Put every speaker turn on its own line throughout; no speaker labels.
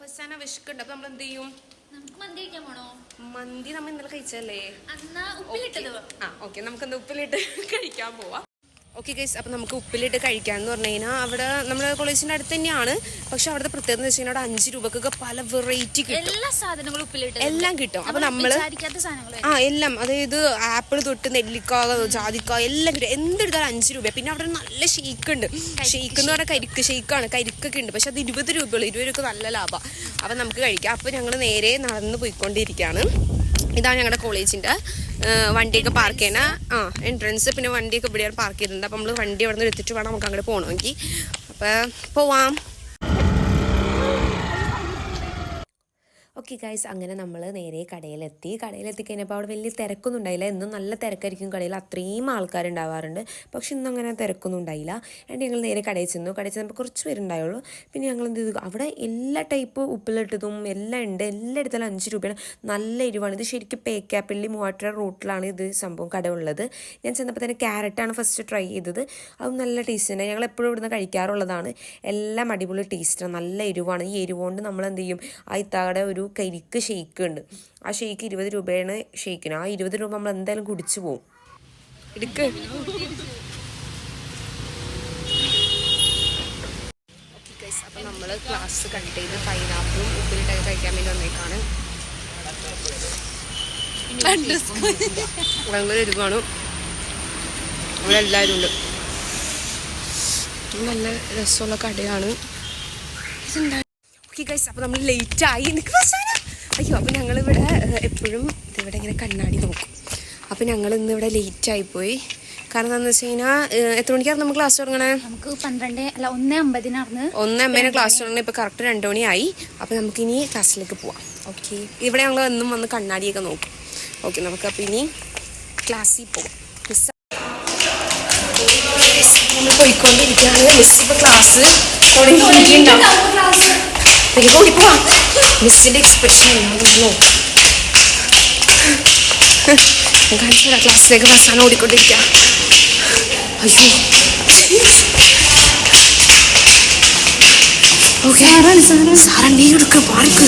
First വിശക്കുണ്ട്. അപ്പൊ നമ്മൾ എന്ത് ചെയ്യും? മന്തി നമ്മൾ ഇന്നലെ കഴിച്ചല്ലേ? ഓക്കെ, നമുക്കെന്താ ഉപ്പിലിട്ട് കഴിക്കാൻ പോവാം. ഓക്കെ ഗൈസ്, അപ്പോൾ നമുക്ക് ഉപ്പിലിട്ട് കഴിക്കാമെന്ന് പറഞ്ഞു കഴിഞ്ഞാൽ അവിടെ നമ്മുടെ കോളേജിൻ്റെ അടുത്ത് തന്നെയാണ്. പക്ഷെ അവിടുത്തെ പ്രത്യേകത എന്ന് വെച്ച് കഴിഞ്ഞാൽ അവിടെ 5 രൂപക്കൊക്കെ പല വെറൈറ്റി കിട്ടും. എല്ലാ സാധനങ്ങളും ഉപ്പിലിട്ട് എല്ലാം കിട്ടും. അപ്പോൾ നമ്മൾ എല്ലാം, അതായത് ആപ്പിൾ തൊട്ട് നെല്ലിക്ക, ജാതിക്ക എല്ലാം കിട്ടും. എന്തെടുത്താലും 5 രൂപ. പിന്നെ അവിടെ നല്ല ഷെയ്ക്ക് ഉണ്ട്. ഷെയ്ക്ക് എന്ന് പറഞ്ഞാൽ കരിക്ക് ഷെയ്ക്കാണ്. കരിക്കൊക്കെ ഉണ്ട്. പക്ഷെ അത് 20 രൂപയുള്ളൂ. 20 രൂപ നല്ല ലാഭമാണ്. അപ്പം നമുക്ക് കഴിക്കാം. അപ്പോൾ ഞങ്ങൾ നേരെ നടന്ന് പോയിക്കൊണ്ടിരിക്കുകയാണ്. ഇതാണ് ഞങ്ങളുടെ കോളേജിൻ്റെ വണ്ടിയൊക്കെ പാർക്ക് ചെയ്യണ എൻട്രൻസ്. പിന്നെ വണ്ടിയൊക്കെ ഇവിടെയാണ് പാർക്ക് ചെയ്തിട്ടുണ്ട്. അപ്പം നമ്മൾ വണ്ടി അവിടെ നിന്ന് എടുത്തിട്ട് വേണം നമുക്ക് അങ്ങോട്ട് പോകണമെങ്കിൽ. അപ്പോൾ പോവാം. ഓക്കെ ഗൈസ്, അങ്ങനെ നമ്മൾ നേരെ കടയിലെത്തി കഴിഞ്ഞപ്പോൾ അവിടെ വലിയ തിരക്കൊന്നും ഉണ്ടായില്ല. എന്നും നല്ല തിരക്കായിരിക്കും കടയിൽ, അത്രയും ആൾക്കാരുണ്ടാവാറുണ്ട്. പക്ഷെ ഇന്നും അങ്ങനെ തിരക്കൊന്നും ഉണ്ടായില്ല. എന്നിട്ട് ഞങ്ങൾ നേരെ കടയിൽ ചെന്നപ്പോൾ കുറച്ച് പേരുണ്ടായുള്ളൂ. പിന്നെ ഞങ്ങൾ എന്ത് ചെയ്തു, അവിടെ എല്ലാ ടൈപ്പ് ഉപ്പിലിട്ടതും എല്ലാം ഉണ്ട്. എല്ലായിടത്തും 5 രൂപയാണ്. നല്ല എരിവാണ്. ഇത് ശരിക്കും പേക്കാപ്പള്ളി മൂവാറ്റുപുഴ റൂട്ടിലാണ് ഇത് സംഭവം കട ഉള്ളത്. ഞാൻ ചെന്നപ്പോൾ തന്നെ ക്യാരറ്റാണ് ഫസ്റ്റ് ട്രൈ ചെയ്തത്. അതും നല്ല ടേസ്റ്റ് ഉണ്ട്. ഞങ്ങൾ എപ്പോഴും ഇവിടുന്ന് കഴിക്കാറുള്ളതാണ്. എല്ലാം അടിപൊളി ടേസ്റ്റാണ്. നല്ല എരിവാണ്. ഈ എരിവുകൊണ്ട് നമ്മൾ എന്ത് ചെയ്യും, ആ ഇത്താടെ ഒരു കരിക്ക് ഷെയ്ക്ക് ഉണ്ട്. ആ ഷെയ്ക്ക് 20 രൂപയാണ് ഷെയ്ക്കിന്. ആ 20 രൂപ നമ്മൾ എന്തായാലും കുടിച്ചു പോകും. എടുക്ക്. അപ്പം നമ്മൾ ക്ലാസ് കട്ട് ചെയ്ത് പൈനാപ്പിളും ഉപ്പിലിട്ടൊക്കെ കഴിക്കാൻ വേണ്ടി വന്നേക്കാണ്. ഭയങ്കര എരിവാണ്. അവിടെ എല്ലാവരും ഉണ്ട്. നല്ല രസമുള്ള കടയാണ്. ഓക്കെ ഗൈസ്, അപ്പോൾ നമ്മൾ ലേറ്റായി. അയ്യോ, അപ്പോൾ ഞങ്ങളിവിടെ എപ്പോഴും ഇവിടെ ഇങ്ങനെ കണ്ണാടി നോക്കും. അപ്പോൾ ഞങ്ങൾ ഇന്ന് ഇവിടെ ലേറ്റായിപ്പോയി. കാരണം എന്താണെന്ന് വെച്ച് കഴിഞ്ഞാൽ എത്ര മണിക്കായിരുന്നു നമുക്ക് ക്ലാസ് തുടങ്ങണേ?
നമുക്ക് 1:50
ക്ലാസ് തുടങ്ങണേ. ഇപ്പോൾ കറക്റ്റ് 2 മണിയായി. അപ്പോൾ നമുക്കിനി ക്ലാസ്സിലേക്ക് പോവാം. ഓക്കെ, ഇവിടെ ഞങ്ങൾ എന്നും വന്ന് കണ്ണാടിയൊക്കെ നോക്കും. ഓക്കെ, നമുക്ക് അപ്പോൾ ഇനി ക്ലാസ്സിൽ പോവാം. നമ്മൾ പോയിക്കൊണ്ടിരിക്കുകയാണ്. മിസ് ഇപ്പോൾ ക്ലാസ് തുടങ്ങിയിട്ടുണ്ടാവും. ഓടിപ്പോവാ. മിസ്സിൻ്റെ എക്സ്പ്രഷൻ കാണിച്ചു തരാം. ക്ലാസ്സിലേക്ക് ബസ്സാണ് ഓടിക്കൊണ്ടിരിക്കുക. അയ്യോ, സാറ് നീ എടുക്ക് പാർക്ക്.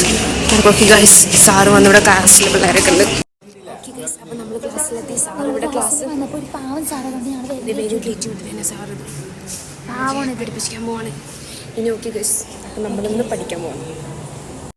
ഓക്കെ ഗൈസ്, സാറ് വന്നിവിടെ ക്ലാസ്സിലെ പിള്ളേരൊക്കെ ഉണ്ട്. അപ്പം നമ്മൾ ക്ലാസ്സിലെത്തി. സാർ ഇവിടെ ക്ലാസ് സാറ് പാവാണ് പഠിപ്പിക്കാൻ പോവാണ്. ഇനി ഓക്കെ ഗൈസ്, അപ്പം നമ്മളിന്ന് പഠിക്കാൻ പോവാണ്.